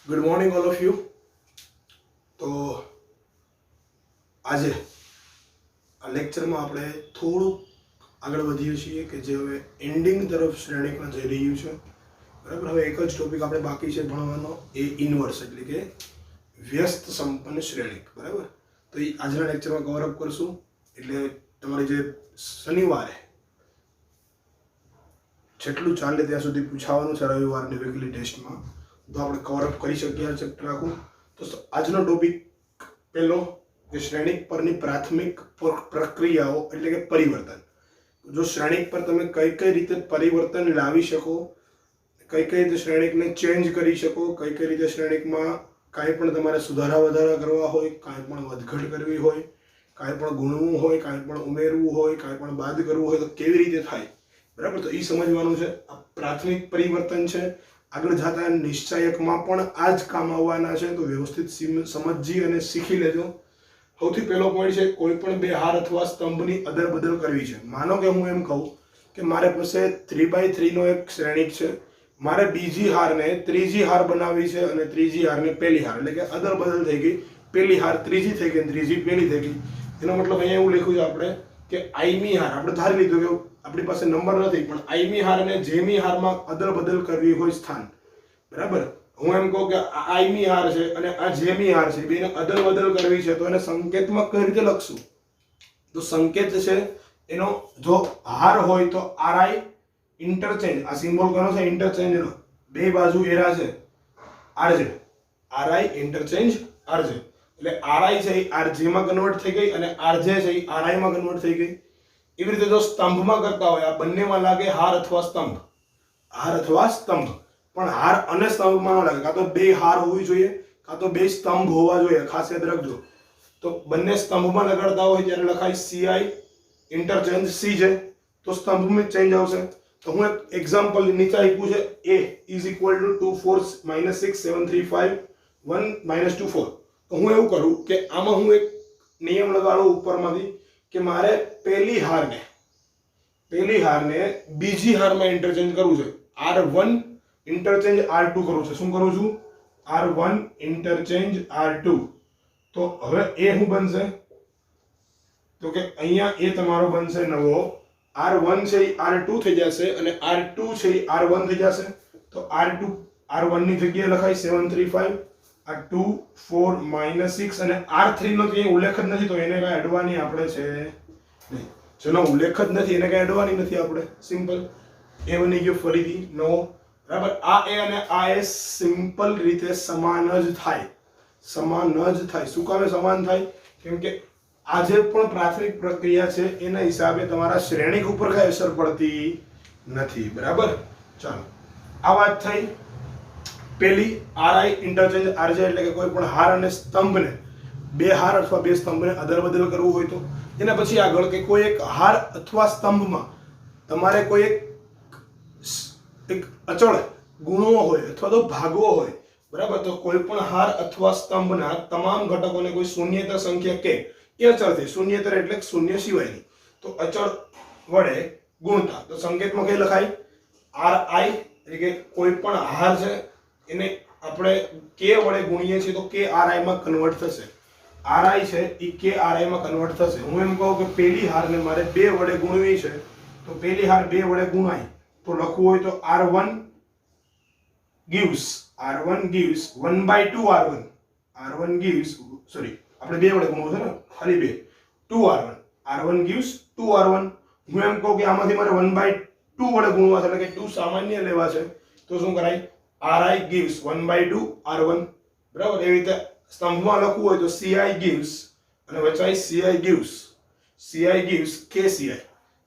Good morning all of you. તો આજે આ લેક્ચરમાં આપણે થોડુંક આગળ વધીએ છીએ કે જે હવે એન્ડિંગ તરફ શ્રેણીમાં જઈ રહ્યું છે. બરાબર, હવે એક જ ટોપિક આપણે બાકી છે ભણવાનો, એ ઇન્વર્સ એટલે કે વ્યસ્ત સંપન્ન શ્રેણીક. બરાબર, તો એ આજના લેક્ચરમાં કવર અપ કરશું. એટલે તમારી જે શનિવારે જેટલું ચાલે ત્યાં સુધી પૂછાવાનું છે રવિવારની વીકલી ટેસ્ટમાં, તો આપણે કવર અપ કરી શકીએ આ ચેપ્ટર આખું. તો આજનો ટોપિક પહેલો કે શ્રેણીક પરની પ્રાથમિક પ્રક્રિયાઓ એટલે કે પરિવર્તન. જો શ્રેણીક પર તમે કઈ કઈ રીતે પરિવર્તન લાવી શકો, કઈ કઈ રીતે શ્રેણીકને ચેન્જ કરી શકો, કઈ કઈ રીતે શ્રેણીકમાં કાંઈ પણ તમારે સુધારા વધારા કરવા હોય, કાંઈ પણ વધઘટ કરવી હોય, કાંઈ પણ ગુણવું હોય, કાંઈ પણ ઉમેરવું હોય, કાંઈ પણ બાદ કરવું હોય, તો કેવી રીતે થાય. બરાબર, તો એ સમજવાનું છે. આ પ્રાથમિક પરિવર્તન છે. આગળ જતા નિશ્ચયકમાં પણ આ જ કામ આવવાના છે, તો વ્યવસ્થિત સમજી અને શીખી લેજો. સૌથી પહેલો પોઈન્ટ છે, કોઈ પણ બે હાર અથવા સ્તંભની અદલ બદલ કરવી છે. માનો કે હું એમ કહું કે મારે પાસે 3x3 નો એક શ્રેણીક છે, મારે બીજી હારને ત્રીજી હાર બનાવવી છે અને ત્રીજી હારને પહેલી હાર, એટલે કે અદલ બદલ થઈ ગઈ. પહેલી હાર ત્રીજી થઈ ગઈ, ત્રીજી પહેલી થઈ ગઈ. એનો મતલબ અહીંયા એવું લખ્યું છે આપણે કે આઈમી હાર, આપણે ધારી લીધું કે આપણી પાસે નંબર નથી, પણ આઈમી હાર અને જેમી હારમાં અદલ બદલ કરવી હોય સ્થાન. બરાબર, હું એમ કહું કે આ આઈમી હાર છે અને આ જેમી હાર છે, બેને અદલ બદલ કરવી છે, તો એને સંકેતમાં કઈ રીતે લખશું? તો સંકેત છે એનો, જો હાર હોય તો આરઆઈ ઇન્ટરચેન્જ, આ સિમ્બોલ કોનો છે? ઇન્ટરચેન્જ નો. બે બાજુ એરા છે આરજે, આરઆઈ ઇન્ટરચેન્જ આરજે, એટલે આરઆઈ છે એ આરજે માં કન્વર્ટ થઈ ગઈ અને આરજે છે એ આરઆઈ માં કન્વર્ટ થઈ ગઈ. એવી રીતે જો સ્તંભમાં કરતા હોય, આ બંનેમાં લાગે હાર અથવા સ્તંભ, હાર અથવા સ્તંભ. પણ હાર અને સ્તંભમાં ન લાગે, કાં તો બે હાર હોવી જોઈએ, કાં તો બે સ્તંભ હોવા જોઈએ. ખાસ યાદ રાખજો. તો બંને સ્તંભમાં લગાડતા હોય ત્યારે લખાય સીઆઈ ઇન્ટરચેન્જ સી છે, તો સ્તંભમાં ચેન્જ આવશે. તો હું એક એક્ઝામ્પલ નીચે આપ્યું છે, a ઇઝ ઇક્વલ ટુ 2 4 6 7 3 5 1 -2 4. તો હું એવું કરું કે આમાં હું એક નિયમ લગાડું ઉપરમાંથી કે મારે પહેલી હારને બીજી હારમાં ઇન્ટરચેન્જ કરવું છે. R1 ઇન્ટરચેન્જ R2 કરું છે. શું કરું છું? R1 interchange R2. તો હવે એ શું બનશે? તો કે અહીંયા એ તમારો બનશે નવો. R1 છે એ R2 થઈ જશે અને R2 છે એ R1 થઈ જશે. તો R2 R1 ની જગ્યાએ લખાય 7 3 5, આ 2 4 -6 અને R3 નો તો ઉલ્લેખ જ નથી, તો એને કઈ અડવાની આપણે છે નહીં. જેનો ઉલ્લેખ જ નથી એને કઈ અડવાની નથી આપણે. સિમ્પલ એ બની ગયો ફરીથી નવો. બરાબર, આ એ અને આ એ સિમ્પલ રીતે સમાન જ થાય, સમાન જ થાય. શું કામે સમાન થાય? કેમ કે આ જે પણ પ્રાથમિક પ્રક્રિયા છે એના હિસાબે તમારા શ્રેણીક ઉપર કઈ અસર પડતી નથી. બરાબર, ચાલો આ વાત થઈ પેલી. આરઆઈ ઇન્ટરચેન્જ આરજે એટલે કે કોઈ પણ હાર અને સ્તંભને, બે હાર અથવા બે સ્તંભને અદલ બદલ કરવું હોય તો. એના પછી આગળ કે કોઈ એક હાર અથવા સ્તંભમાં તમારે કોઈ એક અચળ ગુણવો હોય અથવા તો ભાગવો હોય. બરાબર, તો કોઈ પણ હાર અથવા સ્તંભના તમામ ઘટકોને કોઈ શૂન્યેતર સંખ્યા કે એ અચળ થઈ, શૂન્યેતર એટલે શૂન્ય સિવાયની, તો અચળ વડે ગુણતા. તો સંકેતમાં કઈ લખાય? આરઆઈ, એટલે કે કોઈ પણ હાર છે એને આપણે કે વડે ગુણીએ છીએ તો કે આરઆઈ માં કન્વર્ટ થશે. આરઆઈ છે એ કે આરઆઈ માં કન્વર્ટ થશે. હું એમ કહું કે પહેલી હારને મારે 2 વડે ગુણવી છે, તો પહેલી હાર 2 વડે ગુણાય તો લખવું હોય તો R1 gives 1/2 R1. R1 gives, sorry આપણે 2 વડે ગુણવું છે ને, ખાલી 2, 2 R1. R1 gives 2 R1. હું એમ કહું કે આમાંથી મારે 1/2 વડે ગુણવા છે, એટલે કે 2 સામાન્ય લેવા છે, તો શું કરાય? Ri gives 1/2 R1. બરાબર, એવી રીતે સ્તંભમાં લખવું હોય તો Ci gives અને વચાય Ci gives KCi.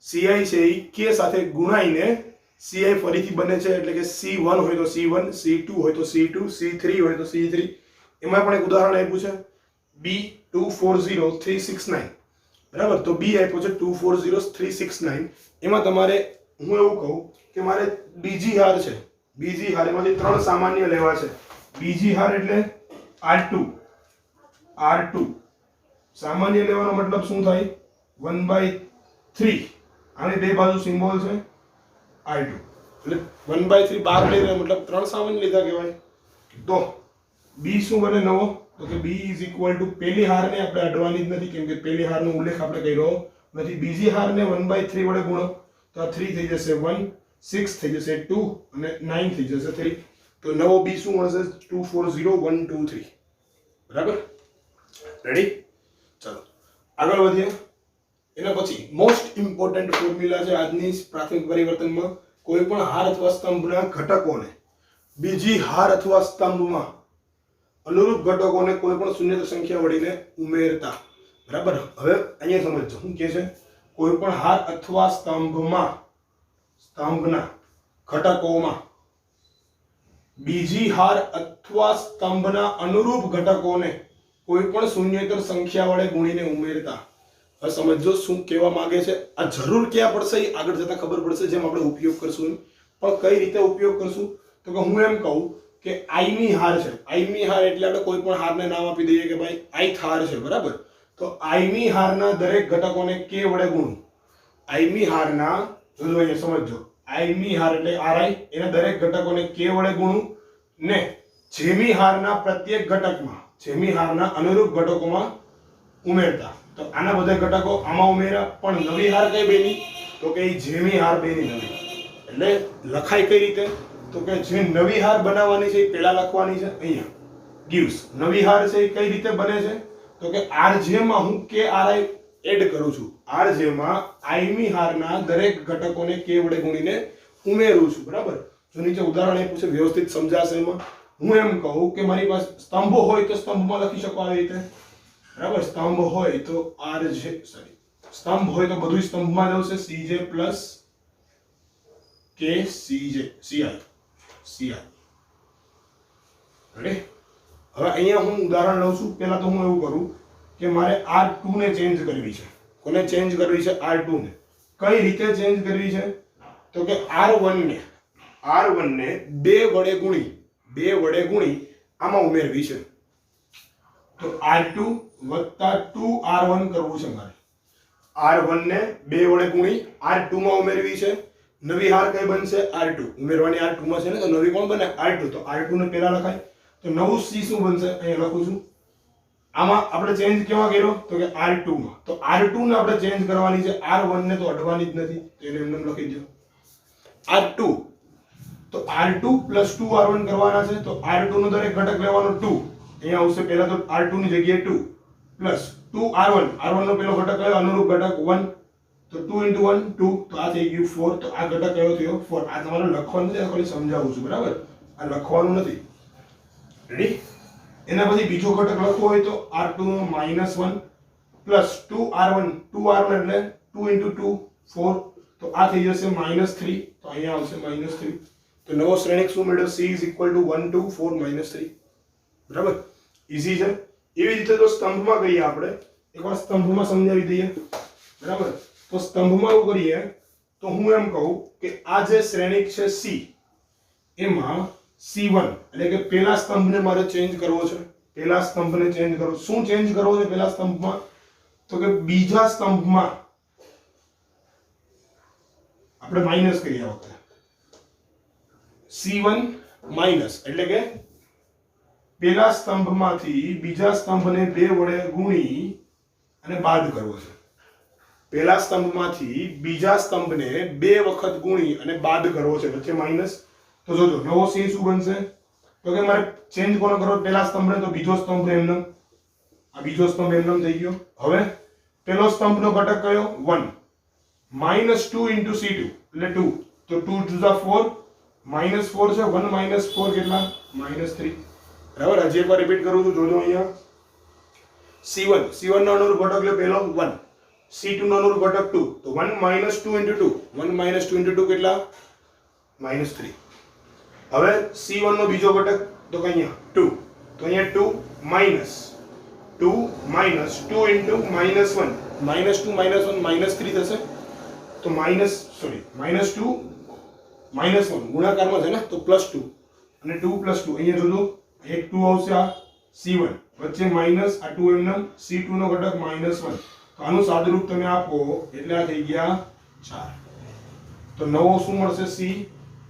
Ci છે એ k સાથે ગુણાઈને Ci ફરીથી બને છે, એટલે કે C1 હોય તો C1, C2 હોય તો C2, C3 હોય તો C3. એમાં પણ એક ઉદાહરણ આપ્યું છે B240369. બરાબર, તો B આપ્યો છે 240369. એમાં તમારે હું એવું કહું કે મારે બીજી હાર છે, બીજી હાર એમાંથી 3 સામાન્ય લેવા છે. બીજી હાર એટલે R2 સામાન્ય લેવાનો મતલબ શું થાય? 1/3. આની બે બાજુ સિમ્બોલ છે R2, એટલે 1/3 બહાર લઈ રહ્યો મતલબ 3 સામાન્ય લીધા કહેવાય. તો બી શું બને નવો? તો કે બી ઇઝ ઇક્વલ ટુ પેલી હારને આપણે અડવાની જ નથી, કેમ કે પેલી હારનો ઉલ્લેખ આપણે કર્યો નથી. બીજી હારને 1/3 વડે ગુણો તો આ 3 થઈ જશે 1, 6 થઈ જશે 2 અને 9 થઈ જશે 3. તો નવો બી શું મળશે? 2 4 0 1 2 3. બરાબર? રેડી? ચાલો આગળ વધીએ. એના પછી મોસ્ટ ઇમ્પોર્ટન્ટ ફોર્મ્યુલા છે આજની પ્રાથમિક પરિવર્તનમાં. કોઈ પણ હાર અથવા સ્તંભના ઘટકોને બીજી હાર અથવા સ્તંભમાં અનુરૂપ ઘટકોને કોઈ પણ શૂન્ય સંખ્યા વળીને ઉમેરતા. બરાબર? હવે અહીંયા સમજજો શું કહે છે? કોઈ પણ હાર અથવા સ્તંભના ઘટકોમાં બીજી હાર અથવા સ્તંભના અનુરૂપ ઘટકોને કોઈ પણ શૂન્યેતર સંખ્યા વડે ગુણીને ઉમેરતા. હવે સમજો શું કહેવા માંગે છે. આ જરૂર ક્યાં પડશે એ આગળ જતા ખબર પડશે, જેમ આપણે ઉપયોગ કરશું. પણ કઈ રીતે ઉપયોગ કરશું? તો કે હું એમ કહું કે આઈ ની હાર છે. આઈ ની હાર એટલે આપણે કોઈ પણ હારને નામ આપી દઈએ કે ભાઈ આઈ હાર છે. બરાબર? તો આઈ ની હારના દરેક ઘટકોને કે વડે ગુણું. આઈ ની હારના જો અહીંયા સમજો, આઈ ની હાર એટલે આરઆઈ, એના દરેક ઘટકોને કે વડે ગુણું ને જેમી હારના પ્રત્યેક ઘટકમાં જેમી હારના અનુરૂપ ઘટકોમાં ઉમેરતા. તો આના બધા ઘટકો આમાં ઉમેરા, પણ નવી હાર કઈ બેની? તો કે જેમી હાર બેની નવી. એટલે લખાય કઈ રીતે? તો કે જે નવી હાર બનાવવાની છે એ પહેલા લખવાની છે. અહીંયા gives નવી હાર છે એ કઈ રીતે બને છે? તો કે rj માં હું k ri એડ કરું છું. rj માં i ની હારના દરેક ઘટકોને k વડે ગુણીને ઉમેરું છું. બરાબર? જો નીચે ઉદાહરણ આપ્યું છે, વ્યવસ્થિત સમજાશે એમાં. હું એમ કહું કે મારી પાસે સ્તંભ હોય તો સ્તંભમાં લખી શકો આવી રીતે. બરાબર? સ્તંભ હોય તો સ્તંભ હોય તો બધું સ્તંભમાં જ આવશે. cj plus k cj ci. Ready? હવે અહીંયા હું ઉદાહરણ લઉં છું. પહેલા તો હું એવું કરું કે મારે r2 ને ચેન્જ કરવી છે. કોને ચેન્જ કરવી છે? r2 ને. કઈ રીતે ચેન્જ કરવી છે? તો કે r1 ને 2 વડે ગુણી આમાં ઉમેરવી છે. તો r2 વત્તા 2r1 કરવું છે મારે. r1 ને 2 વડે ગુણી r2 માં ઉમેરવી છે. નવી હાર કઈ બનશે? r2. ઉમેરવાની r2 માં છે ને, તો નવી કોણ બને? r2. તો r2 ને પહેલા લખાય. તો નવું c શું બનશે? અહીંયા લખું છું. આમાં આપણે ચેન્જ કેવા કર્યો? તો કે r2 માં. તો r2 ને આપણે ચેન્જ કરવાની છે. r1 ને તો અડવાની જ નથી, તો એને એમને લખી દો r2. તો r2 પ્લસ 2r1 કરવાના છે. તો r2 નો દરેક ઘટક લેવાનો 2. અહીંયા આવશે પહેલા તો r2 ની જગ્યાએ 2 પ્લસ 2r1. r1 નો પેલો ઘટક કયો? અનુરૂપ ઘટક 1. તો 2 * 1 2. તો આ થઈ ગયું 4. તો આ ઘટક કયો થયો? 4. આ તમારે લખવાનું છે, ખાલી સમજાવું છું. બરાબર? આ લખવાનું નથી. રેડી? એના પછી બીજો ઘટક લખવો હોય તો r2 નો -1 પ્લસ 2r1. 2r1 એટલે 2 * 2 4. તો આ થઈ જશે -3. તો અહીંયા આવશે -3. તો નવો શ્રેણિક શું મળ્યો? c = 1 2 4 -3. બરાબર? ઈઝી છે. એવી રીતે જો સ્તંભમાં કહીએ આપણે, એકવાર સ્તંભમાં સમજાવી દઈએ. બરાબર? તો સ્તંભમાં એવું કરીએ તો હું એમ કહું કે આ જે શ્રેણિક છે c, એમાં c1 એટલે કે પહેલા સ્તંભને મારે ચેન્જ કરવો છે. પહેલા સ્તંભને ચેન્જ કરો. શું ચેન્જ કરવો છે પહેલા સ્તંભમાં? તો કે બીજા સ્તંભમાં આપણે માઈનસ કરીએ આ વખતે. c1 માઈનસ એટલે કે પહેલા સ્તંભમાંથી બીજા સ્તંભને 2 વડે ગુણી અને બાદ કરવો છે. પહેલા સ્તંભમાંથી બીજા સ્તંભને 2 વખત ગુણી અને બાદ કરવો છે. વચ્ચે માઈનસ. તો જોજો નવો c શું બનશે? તો કે મારે ચેન્જ કોનો કરવો? પહેલા સ્તંભને. તો બીજો સ્તંભ એમનો, આ બીજો સ્તંભ એમનો થઈ ગયો. હવે પહેલો સ્તંભનો ઘટક કયો? 1. -2 * c2 એટલે 2. તો 2 * 2 = 4. -4 છે. 1 - 4 કેટલા? -3. બરાબર? હજી એકવાર રિપીટ કરું છું, જોજો અહીંયા. c1 નો અનુરૂપ ઘટક એટલે પહેલો 1. c2 નો અનુરૂપ ઘટક 2. તો 1 - 2 * 2. 1 - 2 * 2 કેટલા? -3. હવે c1 નો બીજો ઘટક તો કે અહીંયા 2. તો અહીંયા 2 minus 2 into -1. -2 -1 -3 થશે. તો -2 -1 ગુણાકારમાં છે ને, તો +2 અને 2 + 2 અહીંયા જોજો એક 2 આવશે. આ c1 વચ્ચે માઈનસ, આ 2 એમનેમ. c2 નો ઘટક -1. તો આનું સાદુરૂપ તમે આપો એટલે આ થઈ ગયા 4. તો નવો શું મળશે? c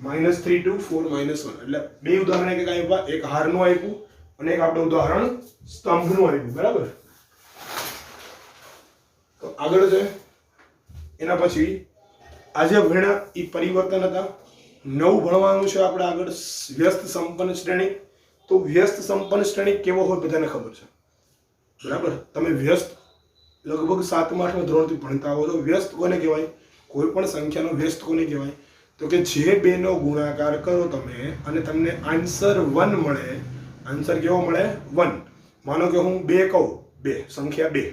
-3 to 4 -1. એટલે બે ઉદાહરણ કે કાંઈ આપ્યા, એક હારનું આપ્યું અને એક આપણે ઉદાહરણ સ્તંભનું આપ્યું, બરાબર. તો આગળ છે એના પછી આજે ભણ્યા એ પરિવર્તન હતા. નવું ભણવાનું છે આપણે આગળ વ્યસ્ત સંપન્ન શ્રેણી. તો વ્યસ્ત સંપન્ન શ્રેણી કેવો હોય બધાને ખબર છે, બરાબર. તમે વ્યસ્ત લગભગ 7મા 8મા ધોરણથી ભણતા હો તો વ્યસ્ત કોને કહેવાય? કોઈ પણ સંખ્યાનો વ્યસ્ત કોને કહેવાય? તો કે જે બેનો ગુણાકાર કરો તમે અને તમને આન્સર 1 મળે. આન્સર કેવો મળે? 1. માનો કે હું 2 કહું, 2 સંખ્યા 2,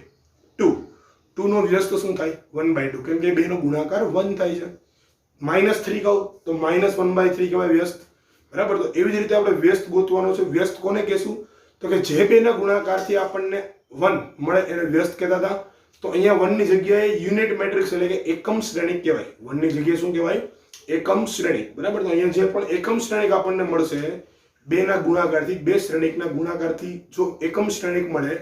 2 2 નો વ્યસ્ત શું થાય? 1/2, કેમ કે 2 નો ગુણાકાર 1 થાય છે. -3 કહું તો -1/3 કહેવાય વ્યસ્ત, બરાબર. તો એવી જ રીતે આપણે વ્યસ્ત ગોતવાનો છે. વ્યસ્ત કોને કહેશું? તો કે જે બેના ગુણાકારથી આપણને 1 મળે એને વ્યસ્ત કહેતા હતા. તો અહીંયા 1 ની જગ્યાએ યુનિટ મેટ્રિક્સ એટલે કે એકમ શ્રેણિક કહેવાય. 1 ની જગ્યાએ શું કહેવાય? એકમ શ્રેણિક, બરાબર. તો અહીંયા જે પણ એકમ શ્રેણિક આપણને મળશે 2 ના ગુણાકારથી, 2 શ્રેણિકના ગુણાકારથી જો એકમ શ્રેણિક મળે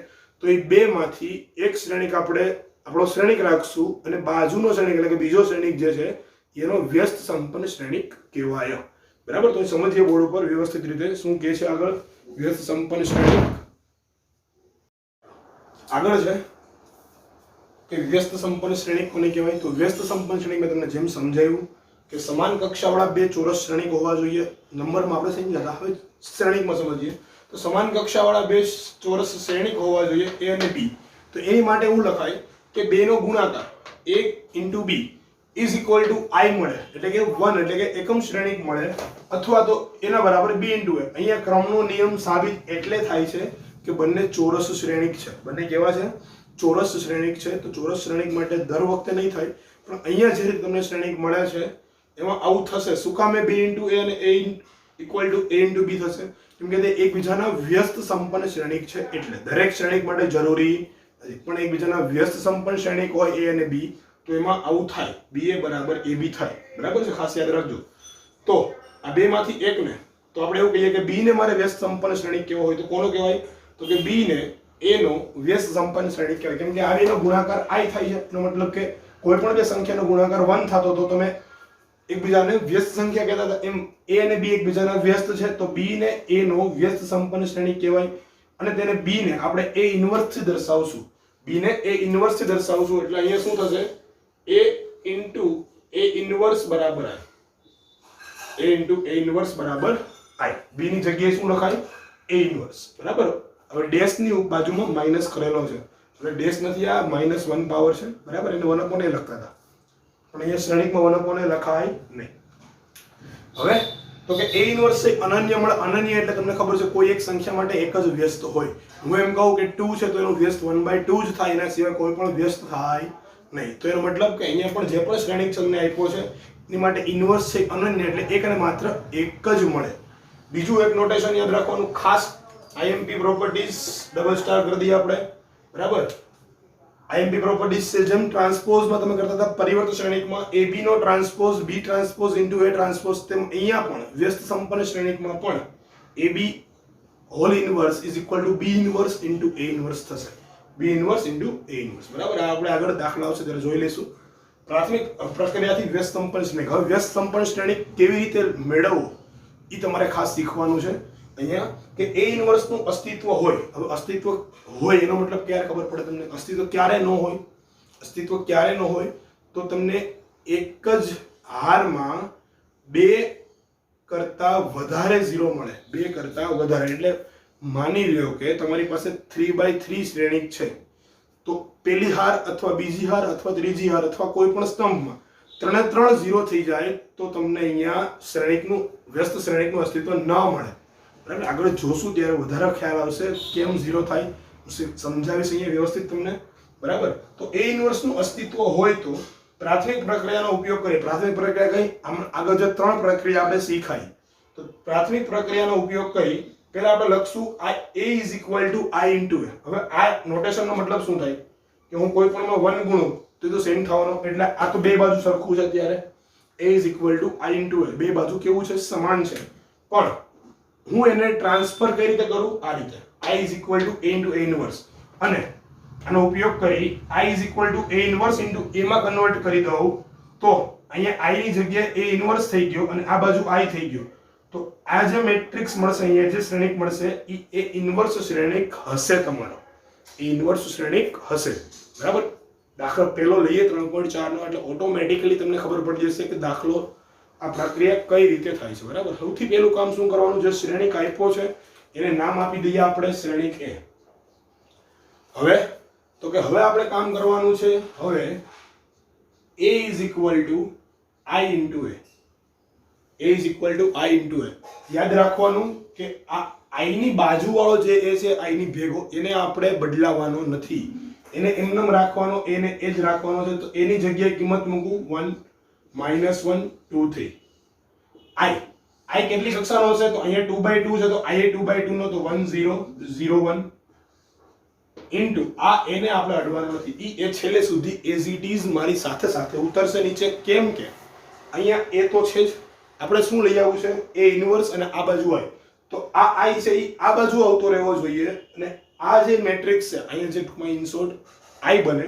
તો એ 2 માંથી એક શ્રેણિક આપણે આપણો શ્રેણિક રાખશું અને બાજુનો શ્રેણિક એટલે કે બીજો શ્રેણિક જે છે એનો વ્યસ્ત સંપન્ન શ્રેણિક કહેવાય, બરાબર. તો સમજીએ બોર્ડ ઉપર વ્યવસ્થિત રીતે શું કહે છે આગળ વ્યસ્ત સંપન્ન શ્રેણિક. આગળ છે કે વ્યસ્ત સંપન્ન શ્રેણિક કોને કહેવાય? તો વ્યસ્ત સંપન્ન શ્રેણિક મેં તમને જેમ સમજાવ્યું કે સમાન કક્ષાવાળા 2 ચોરસ શ્રેણિક હોવા જોઈએ. નંબરમાં આપણે સમજ્યા, હવે શ્રેણિકમાં સમજીએ. તો સમાન કક્ષાવાળા 2 ચોરસ શ્રેણિક હોવા જોઈએ A અને B. તો એની માટે એવું લખાય કે 2 નો ગુણાકાર A * B is equal two I મળે, એટલે કે 1 એટલે કે એકમ શ્રેણિક મળે, અથવા તો એના બરાબર B * A. અહીંયા ક્રમનો નિયમ સાબિત એટલે થાય છે કે બંને ચોરસ શ્રેણિક છે. બંને કેવા છે? ચોરસ શ્રેણિક છે. તો ચોરસ શ્રેણિક માટે દર વખતે નહીં થાય, પણ અહીંયા જે રીતે તમને શ્રેણિક મળે છે એમાં આવું થશે. શું કામ? B * A અને A equal to A * B થશે? કેમ કે તે એકબીજાના વ્યસ્ત સંપન્ન શ્રેણિક છે. એટલે દરેક શ્રેણિક માટે જરૂરી નથી, પણ એકબીજાના વ્યસ્ત સંપન્ન શ્રેણિક હોય A અને B તો એમાં આવું થાય, BA બરાબર AB થાય, બરાબર છે. ખાસ યાદ રાખજો. તો આ 2 માંથી એકને તો આપણે એવું કહીએ કે B ને મારે વ્યસ્ત સંપન્ન શ્રેણિક કેવો હોય તો કોનો કહેવાય? તો કે B ને A નો વ્યસ્ત સંપન્ન શ્રેણિક કહેવાય. કેમ કે આ બેનો ગુણાકાર I થાય છે. એનો મતલબ કે કોઈ પણ બે સંખ્યાનો ગુણાકાર 1 થતો તો તમે એકબીજાને વ્યસ્ત સંખ્યા કહેતા હતા, એમ A અને B એકબીજાના વ્યસ્ત છે તો B ને A નો વ્યસ્ત સંપન્ન શ્રેણિક કહેવાય. અને તેને B ને આપણે A ઇન્વર્સ થી દર્શાવશું. B ને A ઇન્વર્સ થી દર્શાવશું એટલે અહીંયા શું થશે? A into A inverse બરાબર I. A into A inverse બરાબર I. B ની જગ્યાએ શું લખાય? A inverse, બરાબર. હવે ડેશ ની બાજુમાં માઈનસ કરેલો છે એટલે ડેશ નથી, આ -1 પાવર છે, બરાબર. એને 1/A લખતા હતા, પણ અહીંયા શ્રેણિકમાં 1/A લખાય નહીં. હવે તો કે A inverse છે અનન્ય મળે. અનન્ય એટલે તમને ખબર છે કોઈ એક સંખ્યા માટે એક જ વ્યસ્ત હોય. હું એમ કહું કે 2 છે તો એનું વ્યસ્ત 1/2 જ થાય, એના સિવાય કોઈ પણ વ્યસ્ત થાય નહીં. તો એનો મતલબ કે અહીંયા પણ જે પણ શ્રેણિક ચલને આપ્યો છે એની માટે ઇન્વર્સ છે અનન્ય એટલે એક અને માત્ર એક જ મળે. બીજું એક નોટેશન યાદ રાખવાનું ખાસ, IMP પ્રોપર્ટીઝ ડબલ સ્ટાર કરી દઈએ આપણે, બરાબર. IMP પ્રોપર્ટીઝ છે જેમ ટ્રાન્સપોઝમાં તમે કરતા હતા પરિવર્ત શ્રેણિકમાં AB નો transpose B transpose * A transpose, તેમ અહીંયા પણ વ્યસ્ત સંપન્ન શ્રેણિકમાં પણ AB whole inverse is equal to B inverse * A inverse થશે. B ઇન્વર્સ * A ઇન્વર્સ, બરાબર. આ આપણે આગળ દાખલા આવશે ત્યારે જોઈ લઈશું. પ્રાથમિક પ્રક્રિયાથી વ્યસ્ત સંપન્ન શ્રેણિક. હવે વ્યસ્ત સંપન્ન શ્રેણિક કેવી રીતે મેળવવો એ તમારે ખાસ શીખવાનું છે અહીંયા કે A ઇન્વર્સ નું અસ્તિત્વ હોય. હવે અસ્તિત્વ હોય એનો મતલબ ક્યારે ખબર પડે તમને? અસ્તિત્વ ક્યારે ન હોય? અસ્તિત્વ ક્યારે ન હોય તો તમને એક જ હારમાં 2 કરતા વધારે 0 મળે. 2 કરતા વધારે એટલે માની લ્યો કે તમારી પાસે 3/3 શ્રેણિક છે તો પહેલી હાર અથવા બીજી હાર અથવા ત્રીજી હાર અથવા કોઈ પણ સ્તંભમાં 3 0 થઈ જાય તો તમને અહીંયા શ્રેણિકનું વ્યસ્ત શ્રેણિકનું અસ્તિત્વ ન મળે, બરાબર. આગળ જોશું ત્યારે વધારે ખ્યાલ આવશે કેમ 0 થાય, સમજાવીશ અહીંયા વ્યવસ્થિત તમને, બરાબર. તો A ઇન્વર્સ નું અસ્તિત્વ હોય તો પ્રાથમિક પ્રક્રિયાનો ઉપયોગ કરીએ. પ્રાથમિક પ્રક્રિયા કઈ? આગળ જે 3 પ્રક્રિયા આપણે શીખાઈ તો પ્રાથમિક પ્રક્રિયાનો ઉપયોગ કરી પહેલા આપણે લખશું A is equal to I into A. હવે આ નોટેશનનો મતલબ શું થાય કે હું કોઈ પણ માં 1 ગુણું તો સેમ થવાનો, એટલે આ તો બે બાજુ સરખું છે ત્યારે A is equal to I into A. બે બાજુ કેવું છે? સમાન છે. પણ હું એને ટ્રાન્સફર કઈ રીતે કરું? આ રીતે I is equal to A into A inverse, અને આનો ઉપયોગ કરી I is equal to A inverse into A માં કન્વર્ટ કરી દઉં તો અહીંયા I ની જગ્યાએ A inverse થઈ ગયો અને આ બાજુ I થઈ ગયો. તો આ જે મેટ્રિક્સ મળશે અહીંયા જે શ્રેણિક મળશે એ ઇન્વર્સ શ્રેણિક હશે તમારો, એ ઇન્વર્સ શ્રેણિક હશે બરાબર. દાખલો પહેલો લઈએ 3.4 નો એટલે ઓટોમેટિકલી તમને ખબર પડી જશે કે દાખલો આ પ્રક્રિયા કઈ રીતે થાય છે બરાબર. સૌથી પહેલું કામ શું કરવાનું છે, શ્રેણિક આપ્યો છે એને નામ આપી દઈએ આપણે શ્રેણિક એ. હવે તો કે હવે આપણે કામ કરવાનું છે, હવે a is equal to I into a, a is equal to I into a. યાદ રાખવાનું કે આ I ની બાજુવાળો જે a છે I ની ભેગો એને આપણે બદલાવાનો નથી, એને એમનેમ રાખવાનો, એને એ જ રાખવાનો છે. તો એની જગ્યાએ કિંમત મૂકું 1 -1 2 3 I કેટલી કક્ષાનો હશે તો અહીંયા 2/2 છે તો I એ 2/2 નો તો 1 0 0 1 ઇન્ટુ આ એને આપણે અડવાનો નથી, એ છેલ્લે સુધી એઝ ઇટ ઇઝ મારી સાથે સાથે ઉતરશે નીચે. કેમ કે અહીંયા એ તો છે જ, આપણે શું લઈ આવવું છે એ ઇન્વર્સ અને આ બાજુ હોય તો આ I છે એ આ બાજુ આવતો રહેવો જોઈએ. અને આ જે મેટ્રિક્સ છે અહીંયા જે ટૂંકમાં ઇનશોર્ટ I બને,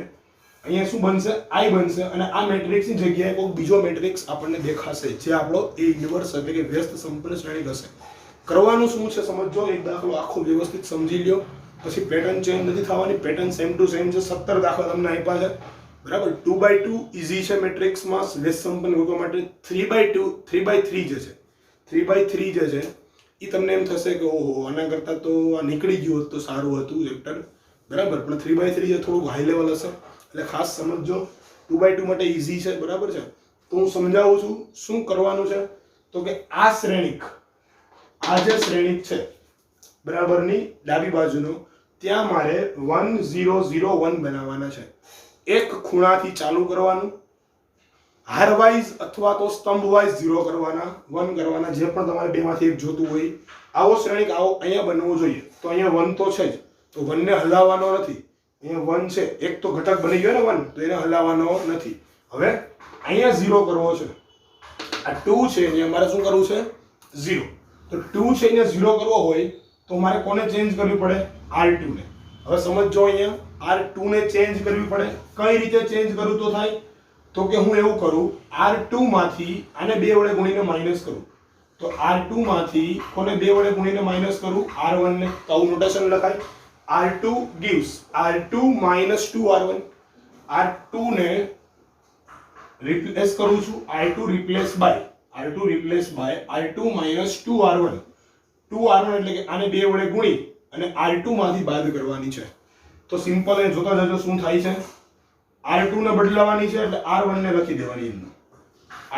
અહીંયા શું બનશે I બનશે અને આ મેટ્રિક્સની જગ્યાએ કોઈ બીજો મેટ્રિક્સ આપણને દેખાશે જે આપણો એ ઇન્વર્સ એટલે કે વ્યસ્ત સંપન્ન શ્રેણિક હશે. કરવાનું શું છે સમજો, એક દાખલો આખો વ્યવસ્થિત સમજી લ્યો, પછી પેટર્ન ચેન્જ નથી થવાની, પેટર્ન સેમ ટુ સેમ છે. 17 દાખલા તમને આપ્યા છે બરાબર. 2/2 ઈઝી છે મેટ્રિક્સમાં વ્યસ્ત સંપન્ન વર્ગો માટે. 3/2 3/3 જે છે 3/3 જે છે એ તમને એમ થશે કે ઓહો આના કરતા તો આ નીકળી ગયું હોત તો સારું હતું ચેપ્ટર બરાબર, પણ 3/3 જે થોડુંક હાઈ લેવલ હશે એટલે ખાસ સમજો. 2/2 માટે ઈઝી છે બરાબર છે. તો હું સમજાવું છું શું કરવાનું છે. તો કે આ શ્રેણિક, આ જે શ્રેણિક છે બરાબરની ડાબી બાજુનો, ત્યાં મારે 1 0 0 1 બનાવવાના છે. એક ખૂણાથી ચાલુ કરવાનું, હાર વાઇઝ અથવા તો સ્તંભ વાઇઝ 0 કરવાના, 1 કરવાના, જે પણ તમારે બેમાંથી એક જોતું હોય. આવો શ્રેણિક આવો અહીંયા બનવો જોઈએ. તો અહીંયા 1 તો છે જ, તો 1 ને હલાવવાનો નથી. અહીંયા 1 છે, એક તો ઘટક બની ગયો ને 1, તો એને હલાવવાનો નથી. હવે અહીંયા 0 કરવો છે, આ 2 છે અહીંયા મારે શું કરવું છે 0. તો 2 છે અહીંયા 0 કરવો હોય તો મારે કોને ચેન્જ કરવી પડે R2 ને. હવે સમજો અહીંયા R2 ને ચેન્જ કરવી પડે. કઈ રીતે ચેન્જ કરું તો થાય તો કે હું એવું કરું, R2 માંથી આને 2 વડે ગુણીને માઈનસ કરું. તો R2 માંથી કોને 2 વડે ગુણીને માઈનસ કરું R1 ને. તો આવું નોટેશન લખાય, R2 gives R2 minus 2R1. R2 ને રિપ્લેસ કરું છું, R2 replace by R2 minus 2R1. 2R1 એટલે કે આને 2 વડે ગુણી અને R2 માંથી બાદ કરવાની છે. તો સિમ્પલ એ જોતા જજો શું થાય છે. R2 ને બદલાવાની છે એટલે R1 ને લખી દેવાની એમનું.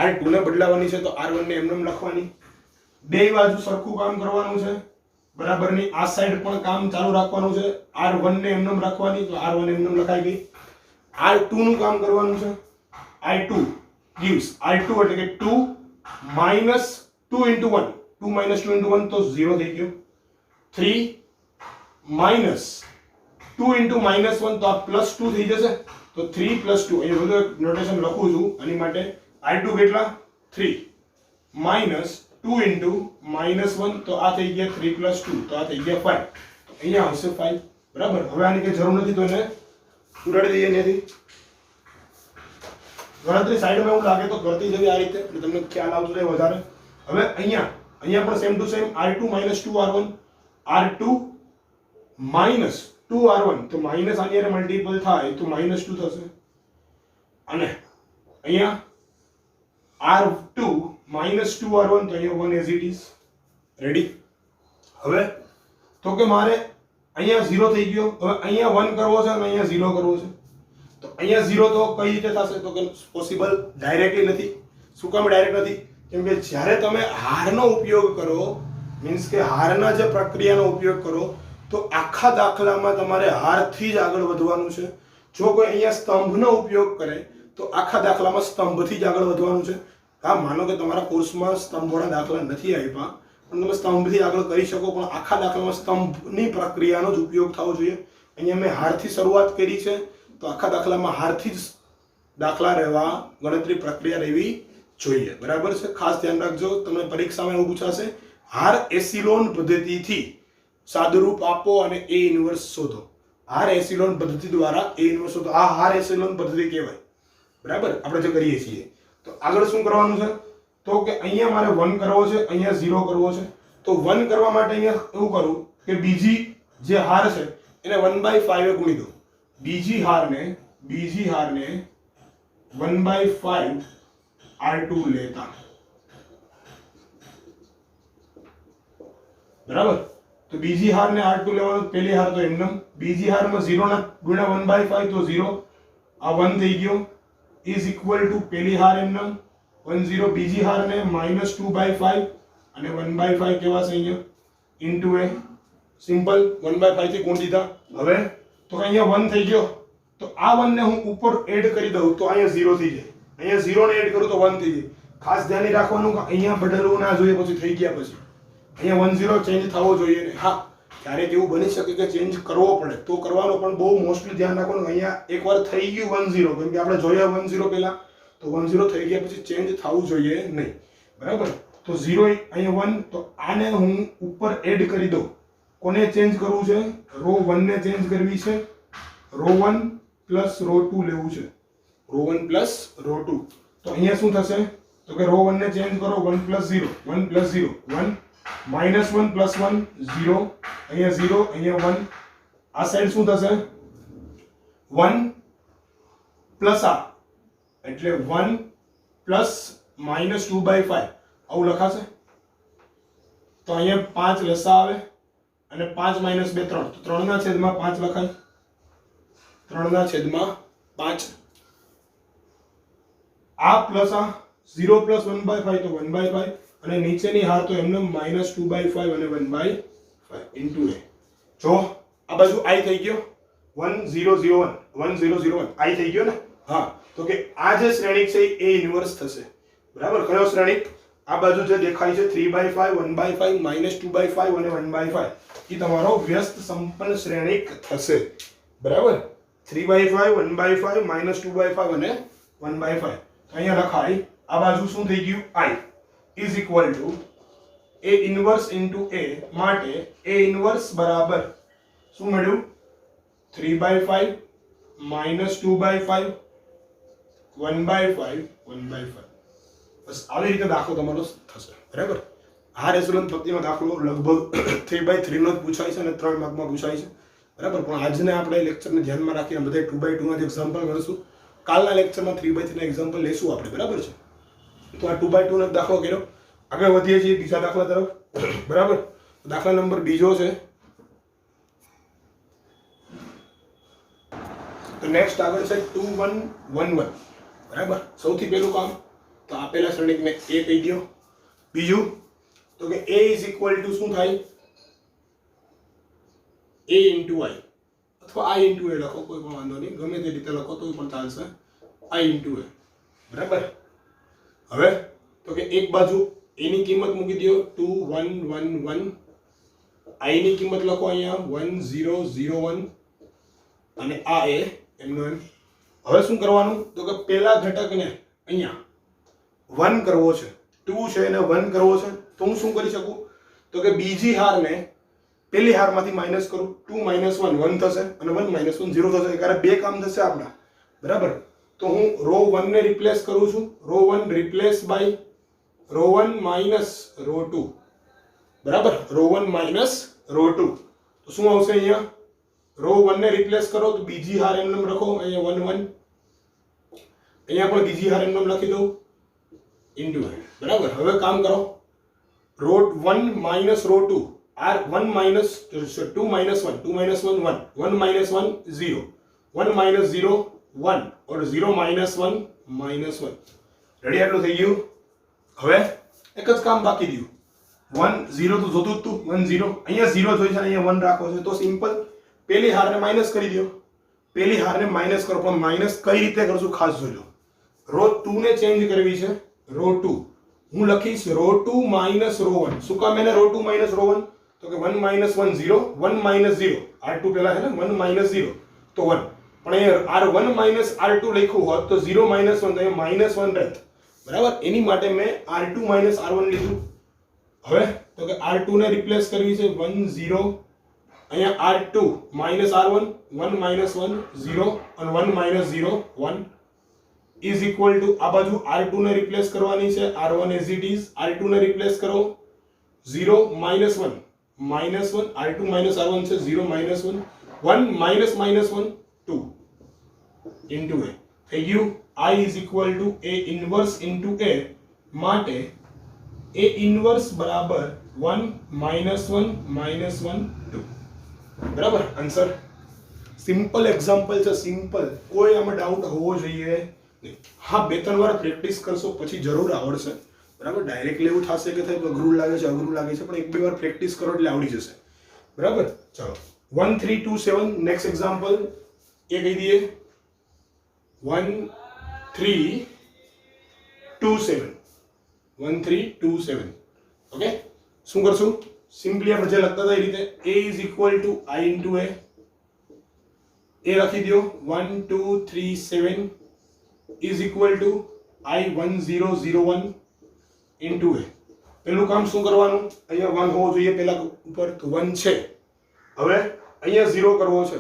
R2 ને બદલાવાની છે તો R1 ને એમનેમ લખવાની. બે બાજુ સરખું કામ કરવાનું છે બરાબરની. આ સાઈડ પણ કામ ચાલુ રાખવાનું છે. R1 ને એમનેમ રાખવાની તો R1 એમનેમ લખાઈ ગઈ. R2 નું કામ કરવાનું છે. I2 gives R2 એટલે કે 2 minus 2 into 1. 2 minus 2 into 1 તો 0 થઈ ગયો. 3 minus 2 into minus 1 તો આ plus 2 થઈ જશે. તો 3 plus 2 અહીંયા બધું નોટેશન લખું છું આની માટે. I2 કેટલા 3 minus 2 into minus 1 તો આ થઈ ગયા 3 plus 2 તો આ થઈ ગયા 5. તો અહીંયા આવશે 5 બરાબર. હવે આની કઈ જરૂર નથી તો એને ઉડાડી દઈએ અહીંયાથી. ગણતરી સાઈડમાં એવું લાગે તો કરતી જવી આ રીતે એટલે તમને ખ્યાલ આવતો રહે વધારે. હવે અહીંયા પણ same to same R2 minus 2R1, R2 minus 2R1 તો માઈનસ આની હારે મલ્ટીપલ થાય તો minus 2 થશે. અને અહીંયા R2 minus 2R1 તો અહીંયા 1 as it is. રેડી. હવે તો કે મારે અહીંયા 0 થઈ ગયો. હવે અહીંયા 1 કરવો છે અને અહીંયા 0 કરવો છે. તો અહીંયા 0 તો કઈ રીતે થશે તો કે પોસિબલ ડાયરેક્ટલી નથી. શું કામ ડાયરેક્ટ નથી? કેમ કે જ્યારે તમે હારનો ઉપયોગ કરો મીન્સ કે હારના જે પ્રક્રિયાનો ઉપયોગ કરો તો આખા દાખલામાં તમારે હારથી જ આગળ વધવાનું છે. જો કોઈ અહીંયા સ્તંભનો ઉપયોગ કરે તો આખા દાખલામાં સ્તંભથી જ આગળ વધવાનું છે. હા માનો કે તમારા કોર્સમાં સ્તંભોના દાખલા નથી આપ્યા પણ તમે સ્તંભથી આગળ કરી શકો, પણ આખા દાખલામાં સ્તંભની પ્રક્રિયાનો જ ઉપયોગ થવો જોઈએ. અહીંયા મેં હારથી શરૂઆત કરી છે તો આખા દાખલામાં હારથી જ દાખલા રહેવા, ગણતરી પ્રક્રિયા રહેવી જોઈએ બરાબર છે. ખાસ ધ્યાન રાખજો, તમને પરીક્ષામાં એવું પૂછાશે હાર એસિલોન પદ્ધતિથી સાદુરૂપ આપો અને એ ઇન્વર્સ શોધો. હાર એસિલોન પદ્ધતિ દ્વારા એ ઇન્વર્સ શોધો. આ હાર એસિલોન પદ્ધતિ કહેવાય બરાબર આપણે જે કરીએ છીએ. તો આગળ શું કરવાનું છે તો કે અહીંયા મારે 1 કરવો છે, અહીંયા 0 કરવો છે. તો 1 કરવા માટે અહીંયા એવું કરું કે બીજી જે હાર છે એને 1/5 ગુણી દો. બીજી હારને 1/5 R2 લેતા. બરાબર. તો બીજી હારને R2 લેવાનો, પહેલી હાર તો એમનેમ, બીજી હારમાં 0 ના ગુણ્યા 1/5 તો 0, આ 1 થઈ ગયો, ઇઝ ઇક્વલ ટુ પહેલી હાર એમનેમ 1 0, બીજી હારને -2/5 અને 1/5 કેવા છે અહીંયા ઇન્ટુ a, સિમ્પલ 1/5 થી ગુણ દીધા. હવે તો અહીંયા 1 થઈ ગયો, તો આ 1 ને હું ઉપર એડ કરી દઉં તો અહીંયા 0 થઈ જાય. અહીંયા 0 ને એડ કરું તો 1 થઈ જાય. ખાસ ધ્યાન રાખવાનું કે અહીંયા બદલવું ના જોઈએ પછી થઈ ગયા પછી. અહીંયા 1 0 ચેન્જ થવો જોઈએ ને. હા, ક્યારેક એવું બની શકે કે ચેન્જ કરવો પડે તો કરવાનો, પણ બહુ મોસ્ટલી ધ્યાન રાખવાનું અહીંયા એકવાર થઈ ગયું 1 0, કેમ કે આપણે જોયા 1 0 પહેલા, તો 1 0 થઈ ગયા પછી ચેન્જ થવું જોઈએ નહીં. બરાબર. તો 0 અહીંયા 1, તો આને હું ઉપર એડ કરી દઉં. કોને ચેન્જ કરવું છે? રો 1 ને ચેન્જ કરવી છે. રો 1 પ્લસ રો 2 લેવું છે. Row 1 plus row 2. તો અહીંયા શું થશે? તો કે રો 1 ને ચેન્જ કરો, 1 પ્લસ 0, 1 પ્લસ 0, 1, -1 પ્લસ 1 0, અહીંયા 0, અહીંયા 1. આ સાઈડ શું થશે? 1 પ્લસ આ, એટલે 1 પ્લસ -2/5 આવું લખાશે. તો અહીંયા 5 લસા આવે અને 5 - 2 3, તો 3 ના છેદમાં 5 લખાય. 3 ના છેદમાં 5. આ પ્લસ આ 0 પ્લસ 1/5 તો 1/5, અને નીચેની હાર તો એમને -2/5 અને 1/5 ઇન્ટુ a. જો આ બાજુ i થઈ ગયો 1001, 1001 i થઈ ગયો ને. હા, તો કે આ જે શ્રેણિક છે એ ઇન્વર્સ થશે. બરાબર. કયો શ્રેણિક? આ બાજુ જે દેખાય છે 3/5, 1/5, -2/5 અને 1/5, એ તમારો વ્યસ્ત સંપન્ન શ્રેણિક થશે. બરાબર. 3/5, 1/5, -2/5 અને 1/5. અહીંયા લખાય આ બાજુ શું થઈ ગયું? i is equal to a inverse into a, માટે a inverse બરાબર શું મળ્યું? 3/5 -2/5 1/5 1/5. બસ આવી રીતે દાખલો તમારો થશે. બરાબર. આ રેઝોનન્સ પદ્ધતિનો દાખલો લગભગ 3/3 નો જ પૂછાય છે અને 3 માર્કમાં પૂછાય છે. બરાબર. પણ આજને આપણે લેક્ચરને ધ્યાનમાં રાખીને બધા 2/2 ના એક્ઝામ્પલ ગણશું. કાલના લેક્ચરમાં 3/3 ના એક્ઝામ્પલ લેશું આપણે. બરાબર છે. તો આ 2/2 નો દાખલો કર્યો. આગળ વધીએ છીએ બીજા દાખલા તરફ. બરાબર. દાખલા નંબર બીજો છે. તો નેક્સ્ટ આગળ છે 2 1 1 1. બરાબર. સૌથી પહેલું કામ તો આપેલા શ્રેણિકને a કહી દો. બીજું તો કે a ઇઝ ઇક્વલ ટુ શું થાય? a ઇન્ટુ i, અથવા i ઇન્ટુ a લખો, કોઈ પણ વાંધો નહીં, ગમે તે રીતે લખો તો પણ ચાલશે. i into a. બરાબર. હવે તો કે એક બાજુ a ની કિંમત મૂકી દો 2 1 1 1, i ની કિંમત લખો અહીંયા 1 0 0 1, અને આ a એમનો એમ. હવે શું કરવાનું? તો કે પહેલા ઘટકને અહીંયા 1 કરવો છે, 2 છે એને 1 કરવો છે. તો હું શું કરી શકું? તો કે બીજી હારને પહેલી હારમાંથી માઈનસ કરું. 2 - 1 1 થશે અને 1 - 1 0 થશે. એટલે બે કામ થશે આપણા. બરાબર. તો હું રો 1 ને રિપ્લેસ કરું છું. Row 1 replace by row 1 minus row 2. બરાબર. Row 1 minus row 2. તો શું આવશે અહીંયા? રો 1 ને રિપ્લેસ કરો તો બીજી હાર એમ નામ લખો, અહીંયા 1 1, અહીંયા પણ બીજી હાર એમ નામ લખી દઉં ઇન્ટુ. બરાબર. હવે કામ કરો. Row 1 minus row 2, r 1 minus 2 minus 1, 2 minus 1 1, 1 minus 1 0, 1 minus 0 1, और 0 માઇનસ 1 માઇનસ 1. રેડી? આટલું થઈ ગયું. હવે એક જ કામ બાકી રહ્યું. 1 0 તો જોતું જ તું, 1 0, અહીંયા 0 જોઈ છે, અહીંયા 1 રાખો છે. તો સિમ્પલ પહેલી હારને માઇનસ કરી દો. પહેલી હારને માઇનસ કરો, પણ માઇનસ કઈ રીતે કરશું ખાસ જોજો. રો 2 ને ચેન્જ કરવી છે. રો 2 હું લખીશ રો 2 માઇનસ રો 1. શું કામ એને રો 2 માઇનસ રો 1? તો કે 1 માઇનસ 1 0, 1 માઇનસ 0, r2 પહેલા છે ને, 1 માઇનસ 0 તો 1, પણ અહીંયા r1 માઇનસ r2 લખ્યું હોત તો 0 માઇનસ 1 તો અહીંયા માઇનસ 1 રહેત. બરાબર. એની માટે મેં r2 માઇનસ r1 લીધું. હવે તો કે r2 ને રિપ્લેસ કરવી છે 1 0, અહીંયા r2 માઇનસ r1, 1 માઇનસ 1 0 અને 1 માઇનસ 0 1. ઇઝ ઇક્વલ ટુ આ બાજુ R2 ને રિપ્લેસ કરવાની છે, R1 as it is, R2 ને રિપ્લેસ કરો 0 -1 -1 R2 R1 છે 0 -1 1 -1 2 into A થઈ ગયું. I is equal to A inverse into A માટે A inverse બરાબર 1 -1 -1 2 બરાબર આન્સર. સિમ્પલ એક્ઝામ્પલ છે, સિમ્પલ, કોઈ આમાં ડાઉટ હોવો જોઈએ નહીં. હા, 2-3 વાર પ્રેક્ટિસ કરશો પછી જરૂર આવડશે. બરાબર, ડાયરેક્ટલી એવું થશે કે થાય અઘરું લાગે છે પણ 1-2 વાર પ્રેક્ટિસ કરો એટલે આવડી જશે. બરાબર, ચાલો 1 3 2 7 નેક્સ્ટ એક્ઝામ્પલ એ કહી દઈએ 1 3 2 7 1 3 2 7. ઓકે, શું કરશું? સિમ્પલી આપણે જે લખતા હતા એ રીતે A is equal to I into A. એ લખી દો 1 2 3 7 is equal to I 1 0 0 1 into A. પેલું કામ શું કરવાનું? અહીંયા 1 હોવો જોઈએ પેલા ઉપર, તો 1 છે. હવે અહીંયા 0 કરવો છે.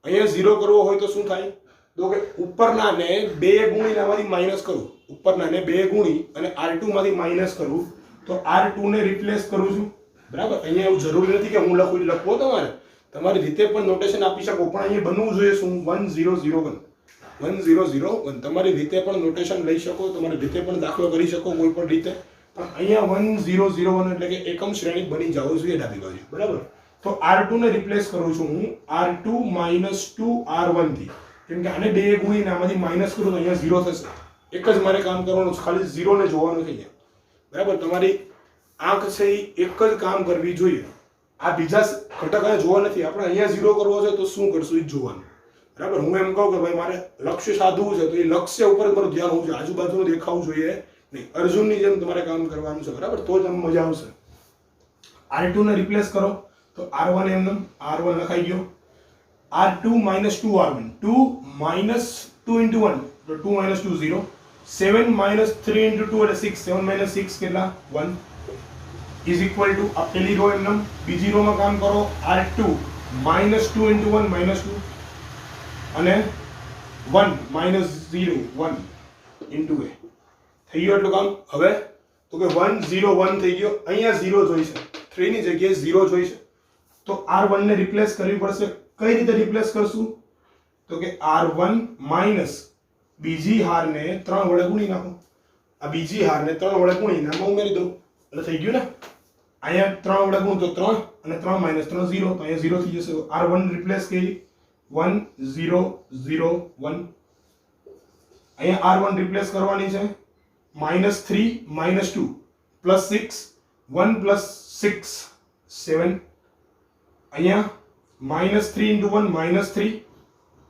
અહીંયા 0 કરવો હોય તો શું થાય? તો કે ઉપરના ને 2 ગુણીને આમાંથી માઈનસ કરું, ઉપરના ને 2 ગુણી અને R2 માંથી માઈનસ કરું તો R2 ને રિપ્લેસ કરું છું. બરાબર, અહીંયા એવું જરૂરી નથી કે હું લખવો તમારી રીતે પણ નોટેશન આપી શકો, પણ અહીંયા બનવું જોઈએ શું? 1 0 0 1 1 0 0 1. તમારી રીતે પણ નોટેશન લઈ શકો, તમારી રીતે પણ દાખલો કરી શકો કોઈ પણ રીતે, પણ અહીંયા 1 0 0 1 એટલે કે એકમ શ્રેણી બની જાવ જોઈએ ડાબી બાજુ. બરાબર, તો R2 ને રિપ્લેસ કરું છું હું R2 -2 R1 થી, કેમ કે આને 2 ગુણીને આમાંથી માઈનસ કરું તો અહીંયા 0 થશે. એક જ મારે કામ કરવાનું છે, ખાલી 0 ને જોવાનું છે અહીંયા. બરાબર, તમારી આંખ છે એક જ કામ કરવી જોઈએ, આ બીજા ઘટક જોવા નથી. આપણે અહીંયા 0 કરવો છે તો શું કરશું એ જોવાનું. બરાબર, હું એમ કહું કે ભાઈ મારે લક્ષ્ય સાધવું છે તો એ લક્ષ્ય ઉપર મારું ધ્યાન હોવું જોઈએ, આજુબાજુનું દેખાવું જોઈએ નહીં. અર્જુનની જેમ તમારે કામ કરવાનું છે. બરાબર, તો જ મજા આવશે. R2 ને રિપ્લેસ કરો તો R1 એમનેમ R1 લખાઈ ગયો. R2 -2 R1 2 -2 into 1 તો 2 -2 0 7 -3 into 2 એટલે 6 7 6 કેટલા 1 is equal to આ પેલી રો એમનેમ, બીજી રો માં કામ કરો R2 -2 into 1 -2 અને 1 -0 1 into A થઈ ગયો એટલું કામ. હવે તો કે 1 0 1 થઈ ગયો, અહીંયા 0 જોઈશે, 3 ની જગ્યાએ 0 જોઈશે તો R1 ને રિપ્લેસ કરવી પડશે. કઈ રીતે રિપ્લેસ કરશું? તો કે R1 માઈનસ બીજી હારને 3 વડે ગુણી નાખો. આ બીજી હારને 3 વડે ગુણીને આમાં ઉમેરી દો એટલે થઈ ગયું ને. અહીંયા 3 વડે ગુણ તો 3 અને 3 - 3 0, તો અહીંયા 0 થઈ જશે. R1 રિપ્લેસ કરી 1 0 0 1. અહીંયા R1 રિપ્લેસ કરવાની છે -3 -2 +6 1 +6 7. અહીંયા -3 into 1 -3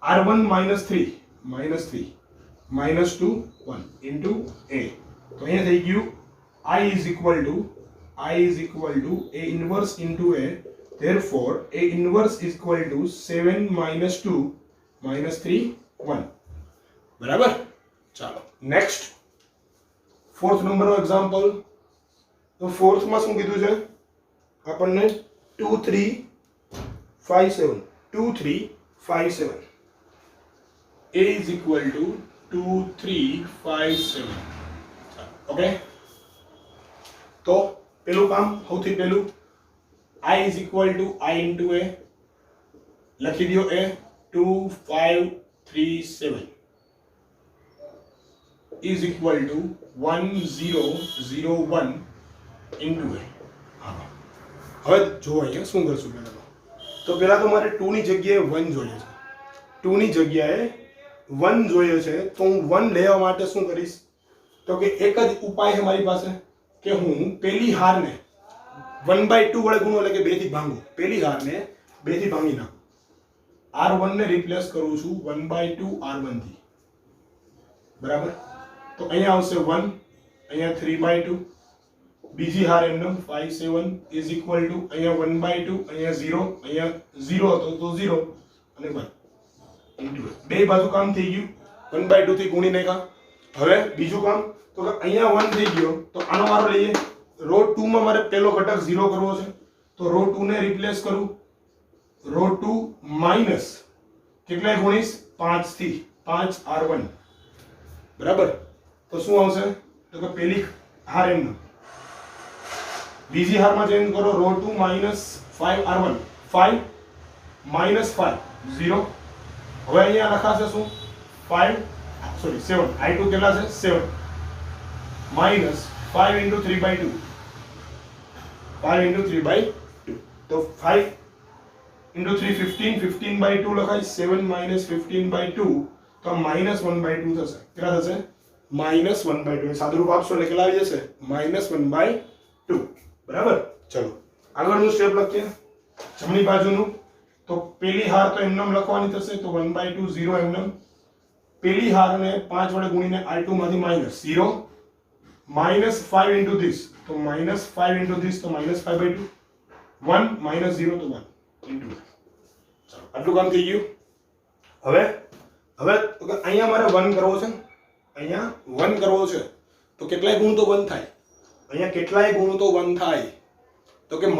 R1 -3 -3 -2 1 into A. તો અહીંયા થઈ ગયું I is equal to A inverse into A. Therefore A inverse is equal to 7 -2 -3 1. બરાબર, ચાલો નેક્સ્ટ ફોર્થ નંબરનો એક્ઝામ્પલ. તો ફોર્થ માં શું કીધું છે આપણને? 2 3 5 7 2 3 5 7. A is equal to 2 3 5 7. Okay, તો પેલું કામ સૌથી પહેલું I is equal to I into A લખી દો. A 2 5 3 7 is equal to 1 0 0 1 into A. હવે જો અહીંયા શું કરશું? પહેલા તો મારે 2 ની જગ્યાએ 1 જોઈએ છે. 2 ની જગ્યાએ 1 જોઈએ છે તો હું 1 લેવા માટે શું કરીશ? તો કે એક જ ઉપાય છે મારી પાસે કે હું પેલી હારને 1/2 વડે ગુણો એટલે કે 2 થી ભાંગું. પેલી હારને 2 થી ભાંગી નાખું. R1 ને રિપ્લેસ કરું છું 1/2 R1 થી. બરાબર, તો અહીંયા આવશે 1, અહીંયા 3/2, બીજી હાર એમનેમ 5 7 is equal to અહીંયા 1/2, અહીંયા 0, અહીંયા 0 હતો તો 0 અને 1 into બે બાજુ કામ થઈ ગયું. 1/2 થી ગુણી નાખ્યા. હવે બીજું કામ તો કે અહીંયા 1 થઈ ગયો તો આનો વારો લઈએ. રો 2 માં મારે પહેલો ઘટક 0 કરવો છે તો રો 2 ને રિપ્લેસ કરું. રો 2 માઈનસ કેટલાય ગુણીશ? 5 થી 5 R1 બરાબર. તો શું આવશે? તો કે પેલી હાર એમ બીજી હારમાં ચેન્જ કરો રો 2 માઇનસ 5r1 5 માઇનસ 5 0. હવે અહીંયા લખાશે શું? 5 સોરી 7 i2 કેટલા છે? 7 માઇનસ 5 into 3/2 5 into 3/2 તો 5 into 3 15 15/2 લખાય 7 minus 15/2 તો minus 1/2 થશે. કેટલા થશે? minus 1/2. સાદુરૂપ આપશો એટલે કેટલા આવી જશે? minus 1/2. બરાબર. ચલો આગળનું સ્ટેપ લખીએ જમણી બાજુનું. તો પેલી હાર તો એમનેમ લખવાની થશે તો 1/2 0 એમનેમ. પેલી હારને 5 વડે ગુણીને i2 માંથી માઈનસ 0 minus 5 into this તો minus 5 into this તો minus 5/2 1 minus 0 તો 1 into ચાલો આટલું કામ થઈ ગયું. હવે અહીંયા મારે 1 કરવો છે. અહીંયા 1 કરવો છે તો કેટલાય ગુણ તો 1 થાય. અહીંયા કેટલાય ગુણ તો 1 થાય તો કે -2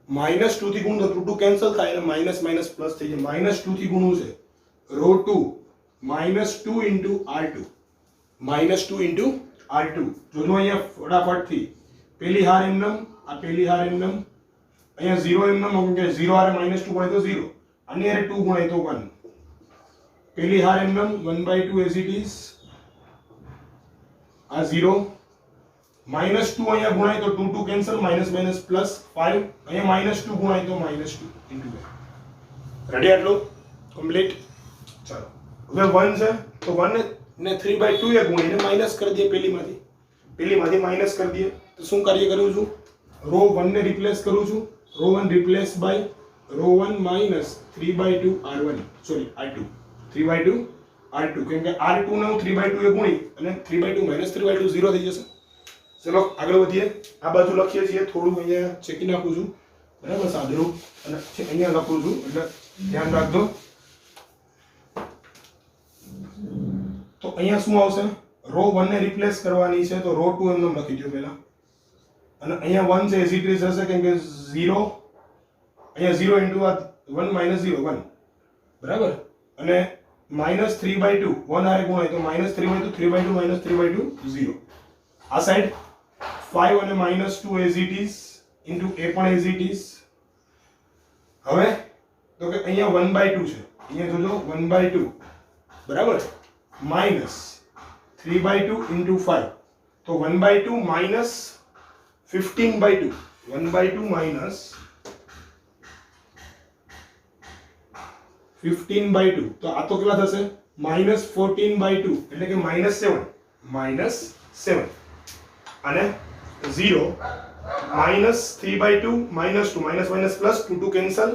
-2 થી ગુણ તો 2 કેન્સલ થાય એટલે માઈનસ માઈનસ પ્લસ થઈ જાય. -2 થી ગુણવું છે row 2 -2 into r2 -2 into r2. જોજો અહીંયા ફટાફટથી પેલી હાર એમનેમ આ પેલી હાર એમનેમ અહીંયા 0 એમનેમ કેમ કે 0 હારે -2 ગુણાય તો 0 અને હારે 2 ગુણાય તો 1. પેલી હાર એમનેમ 1/2 as it is આ 0 -2 અહીંયા ગુણાય તો 2 કેન્સલ માઈનસ માઈનસ પ્લસ 5 અહીંયા -2 ગુણાય તો -2 into રેડી. આટલું કમ્પ્લીટ. ચાલો હવે 1 છે તો 1 ને 3/2 એ ગુણીને માઈનસ કરી દઈએ. પેલીમાંથી માઈનસ કરી દઈએ તો શું કાર્ય કરું છું? રો 1 ને રિપ્લેસ કરું છું. Row 1 replace by row 1 minus 3/2 r1 sorry r2 3/2 r2 કેમ કે r2 ને હું 3/2 એ ગુણી અને 3/2 માઈનસ 3/2 0 થઈ જશે. ચલો આગળ વધીએ. આ બાજુ લખીએ છીએ થોડું અહીંયા ચેકી નાખું છું બરાબર સાદુરૂપ અને અહીંયા લખું છું એટલે ધ્યાન રાખજો. તો અહીંયા શું આવશે? રો 1 ને રિપ્લેસ કરવાની છે તો રો 2 એમ લખી દો પહેલા અને અહીંયા 1 છે એઝ ઇટ ઇઝ હશે કેમ કે 0 અહીંયા 0 into 1 minus 0 1 બરાબર અને -3/2 1 હારે ગુણાય તો -3/2 3/2 minus 3/2 0. આ સાઈડ 5 અને -2 as it is into a પણ as it is. હવે તો કે અહીંયા 1/2 છે અહીંયા જોજો 1/2 બરાબર -3/2 into 5 તો 1/2 minus 15/2 1/2 minus 15/2 તો આ તો કેટલા થશે? -14/2 એટલે કે -7 અને 0 -3/2 -2 માઇનસ માઇનસ પ્લસ 2 કેન્સલ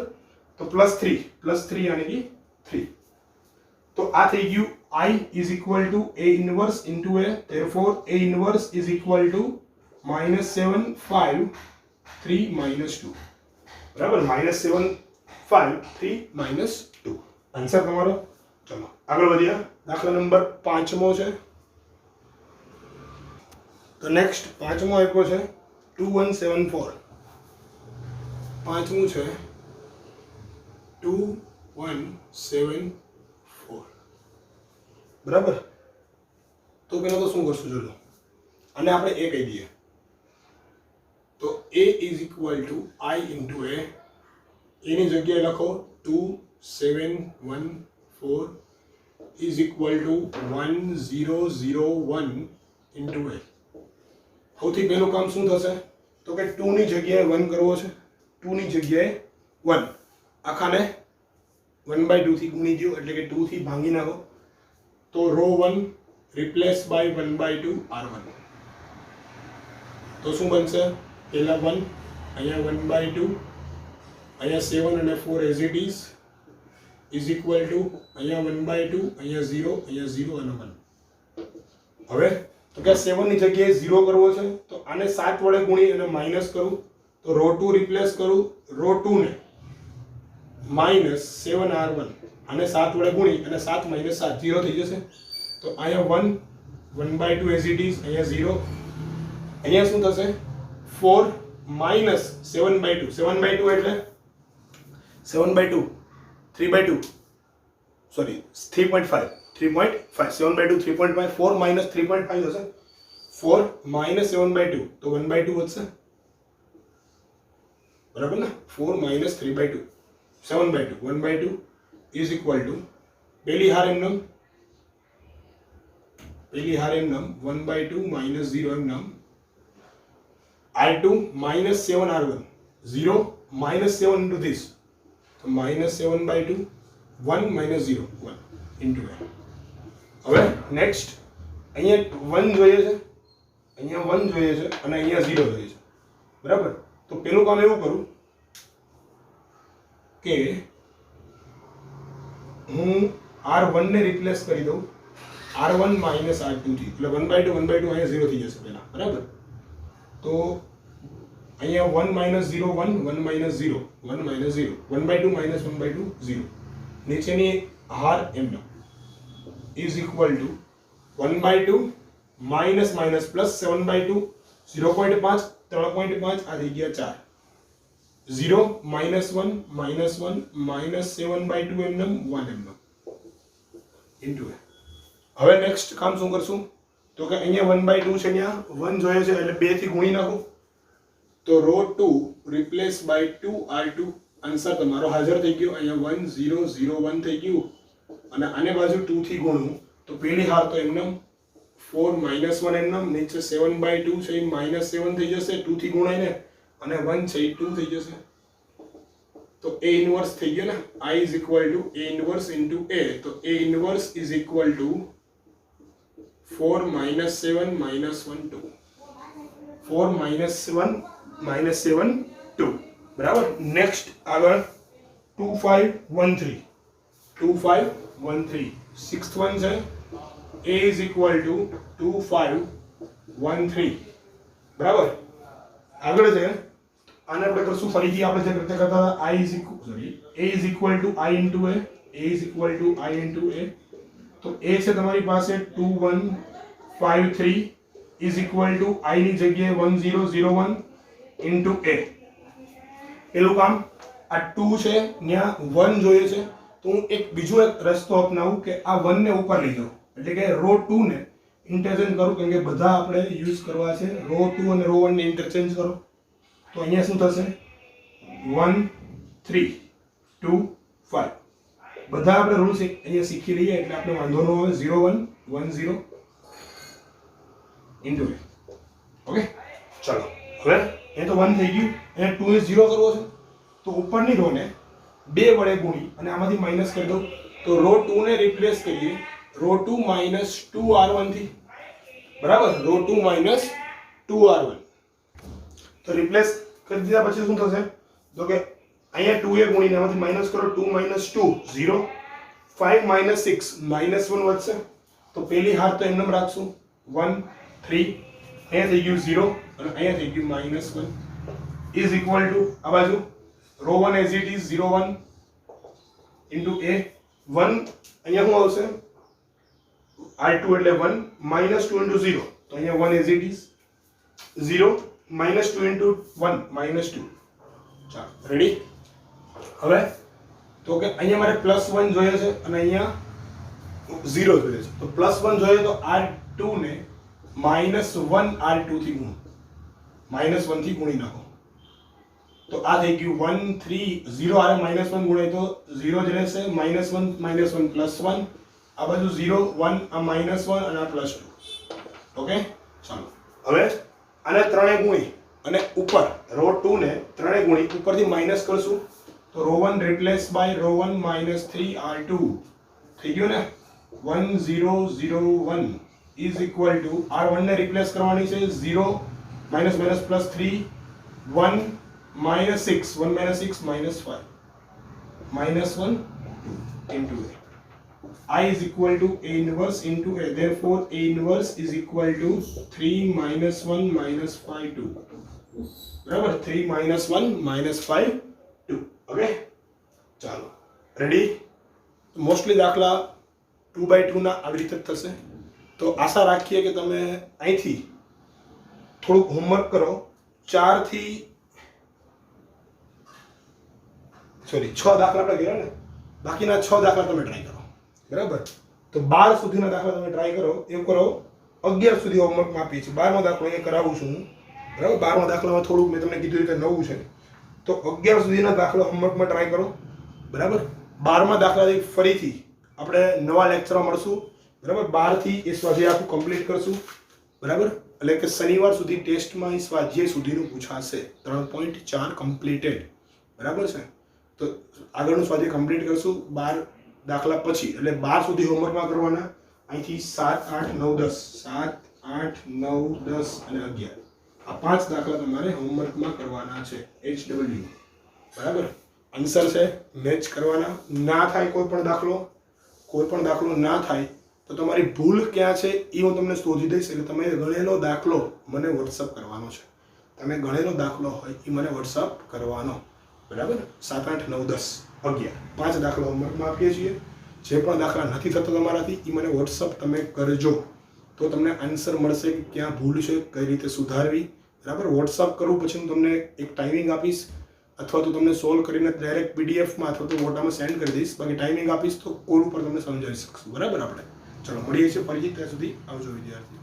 તો +3 યાની કે 3. તો આ થઈ ગયું I is equal to A inverse into A. Therefore, A inverse is equal to -7 5 3 -2 બરાબર. -7 5 3 -2 આન્સર તમારો. ચલો આગળ વધીએ. દાખલા નંબર 5મો છે. તો નેક્સ્ટ 5મો આપ્યો છે 2174. 5મું છે 2174 બરાબર. તો પહેલા તો શું કરશું જોજો અને આપણે એ કહી દઈએ તો A is equal to I into A. એની જગ્યાએ લખો 2714 is equal to 1001 into A. સૌથી પહેલું કામ શું થશે તો કે 2 ની જગ્યાએ 1 કરવો છે. 2 ની જગ્યાએ 1 આખાને 1/2 થી ગુણી દો એટલે કે 2 થી ભાંગી નાખો તો રો 1 રિપ્લેસ બાય 1/2 r1 તો શું બનશે? પહેલા 1 અહીંયા 1/2 અહીંયા 7 અને 4 as it is equal to અહીંયા 1/2 અહીંયા 0 અને 1. હવે તો કે 7 ની જગ્યાએ 0 કરવો છે તો આને 7 વડે ગુણી અને માઈનસ કરું તો રો 2 રિપ્લેસ કરું રો 2 ને -7r1 આને 7 વડે ગુણી અને 7 - 7 0 થઈ જશે તો અહીંયા 1/2 as it is અહીંયા 0 અહીંયા શું થશે 4 -7/2 7/2 એટલે 7/2 3/2 સોરી 3.5 3.5 7/2 3.5 4 minus 3.5 થશે 4 minus 7/2 તો 1/2 વધશે બરાબર ને 4 minus 3/2 7/2 1/2 is equal to પહેલી હાર એમ નમ 1/2 minus 0 M num r2 minus 7r1 0 minus 7 into this so minus 7/2 1 minus 0 1 into a હવે નેક્સ્ટ અહીંયા 1 જોઈએ છે અહીંયા 1 જોઈએ છે અને અહીંયા 0 જોઈએ છે બરાબર તો પેલું કામ એવું કરું કે હું r1 ને રિપ્લેસ કરી દઉં r1 minus r2 થી એટલે 1/2 અહીંયા 0 થઈ જશે પહેલા બરાબર તો અહીંયા 1 minus 0 1 1 minus 0 1 minus 0 1/2 minus 1/2 0 નીચેની હાર એમનો is equal to 1/2 minus minus plus 7/2 0.5 3.5 આ થઈ ગયા 4 0 minus 1 minus 1 minus 7/2 એમનો 1 એમનો into a હવે નેક્સ્ટ કામ શું કરશું તો કે અહીંયા 1/2 છે ત્યાં 1 જોઈએ છે એટલે 2 થી ગુણી નાખો તો row 2 replace by 2r2 answer તમારો હાજર થઈ ગયો અહીંયા 1 0 0 1 થઈ ગયું અને આને બાજુ 2 થી ગુણવું તો પહેલી હાર તો એમનેમ 4 minus 1 એમનેમ નીચે 7/2 છે -7 થઈ જશે 2 થી ગુણાઈને અને 1 છે 2 થઈ જશે તો a ઇન્વર્સ થઈ ગયો ને I is equal to a inverse into a તો a inverse is equal to 4 minus 7 minus 1 2 4 minus 7 2 બરાબર નેક્સ્ટ આગળ 2513 સિક્સ્થ વન છે a is equal to 2513 બરાબર આગળ છે આને આપણે કરશું ફરીથી આપણે જે કરતા હતા a is equal to I into a તો a છે તમારી પાસે 2153 is equal to I ની જગ્યાએ 1001 into a પેલું કામ આ 2 છે ત્યાં 1 જોઈએ છે તો હું બીજો એક રસ્તો અપનાવું કે આ 1 ને ઉપર લઈ જાઉં એટલે કે રો 2 ને ઇન્ટરચેન્જ કરું કેમ કે બધા આપણે યુઝ કરવા છે રો 2 અને રો 1 ને ઇન્ટરચેન્જ કરો તો અહીંયા શું થશે 1 3 2 5 બધા આપણે રૂલ્સ અહીંયા શીખી લઈએ એટલે આપણે વાંધો ન આવે 0 1 1 0 into a ઓકે ચલો હવે એ તો 1 થઈ ગયું અને 2 એ 0 કરવો છે તો ઉપરની રો ને 2 વડે ગુણી અને આમાંથી માઈનસ કરી દો તો રો 2 ને રિપ્લેસ કરીએ રો 2 minus 2r1 થી બરાબર રો 2 minus 2r1 તો રિપ્લેસ કરી દીધા પછી શું થશે તો કે અહીંયા 2 એ ગુણીને આમાંથી માઈનસ કરો 2 minus 2 0 5 minus 6 minus 1 વધશે તો પહેલી હાર તો એમનેમ રાખશું 1 3 અહીંયા થઈ ગયું 0 અને અહીંયા થઈ ગયું -1 is equal to આ બાજુ row 1 as it is 0 1 into a 1 અહીંયા શું આવશે r2 એટલે 1 -2 into 0 તો અહીંયા 1 as it is 0 -2 into 1 -2 ચાલો રેડી હવે તો કે અહીંયા મારે +1 જોઈએ છે અને અહીંયા 0 જોઈએ છે તો +1 જોઈએ તો r2 ને -1 r2 થી ગુણો -1 થી ગુણી નાખો તો આ થઈ ગયું 1 3 0 આરે -1 ગુણાય તો 0 જ રહેશે -1 +1 આ બાજુ 0 1 આ -1 અને આ +2 ઓકે ચાલો હવે આને ત્રણે ગુણી અને ઉપર રો 2 ને ત્રણે ગુણી ઉપરથી માઈનસ કરશું તો row 1 replace by row 1 -3 r2 થઈ ગયું ને 1001 is equal to r1 ને રિપ્લેસ કરવાની છે 0 minus plus 3 1 minus 6 1 minus 6 minus 5 -1 into a I is equal to a inverse into a therefore a inverse is equal to 3 minus 1 minus 5 2 બરાબર 3 minus 1 minus 5 2 okay ચાલો ready mostly દાખલા 2/2 ના આવી રીતે થશે તો આશા રાખીએ કે તમે અહીંથી થોડુંક હોમવર્ક કરો 4 થી સોરી 6 દાખલા આપણે કર્યા ને બાકીના 6 દાખલા તમે ટ્રાય કરો બરાબર તો 12 સુધીના દાખલા તમે ટ્રાય કરો. એવું કરો 11 સુધી હોમવર્કમાં આપીએ છીએ. 12મો દાખલો અહીંયા કરાવું છું હું, બરાબર. 12મા દાખલામાં થોડુંક મેં તમને કીધું રીતે નવું છે, તો 11 સુધીના દાખલા હોમવર્કમાં ટ્રાય કરો, બરાબર. 12મા દાખલાથી ફરીથી આપણે નવા લેક્ચરમાં મળશું, બરાબર. 12 થી એ સ્વાધ્યાય આખું કમ્પ્લીટ કરશું, બરાબર. એટલે કે શનિવાર સુધી ટેસ્ટમાં એ સ્વાધ્યાય સુધીનું પૂછાશે. 3.4 કમ્પ્લીટેડ, બરાબર છે. તો આગળનું સ્વાધ્યાય કમ્પ્લીટ કરશું 12 દાખલા પછી, એટલે 12 સુધી હોમવર્કમાં કરવાના. અહીંથી 7, 8, 9, 10, 7, 8, 9, 10 અને 11 આ 5 દાખલા તમારે હોમવર્કમાં કરવાના છે. HW, બરાબર. આન્સર છે મેચ કરવાના. ના થાય કોઈ પણ દાખલો ના થાય તો તમારી ભૂલ ક્યાં છે એ હું તમને શોધી દઈશ. એટલે તમે ગણેલો દાખલો મને વોટ્સઅપ કરવાનો છે. તમે ગણેલો દાખલો હોય એ મને વોટ્સઅપ કરવાનો, બરાબર. 7, 8, 9, 10, 11 5 દાખલા હોમવર્કમાં આપીએ છીએ. જે પણ દાખલા નથી થતો તમારાથી એ મને વોટ્સઅપ તમે કરજો, તો તમને આન્સર મળશે કે ક્યાં ભૂલ છે, કઈ રીતે સુધારવી, બરાબર. વોટ્સઅપ કરું પછી હું તમને એક ટાઈમિંગ આપીશ, અથવા તો તમને સોલ્વ કરીને ડાયરેક્ટ પીડીએફમાં અથવા તો ફોટામાં સેન્ડ કરી દઈશ. બાકી ટાઈમિંગ આપીશ તો કોલ ઉપર તમને સમજાવી શકશું, બરાબર. આપણે ચલો મળીએ છીએ ફરીથી. ત્યાં સુધી આવજો વિદ્યાર્થી.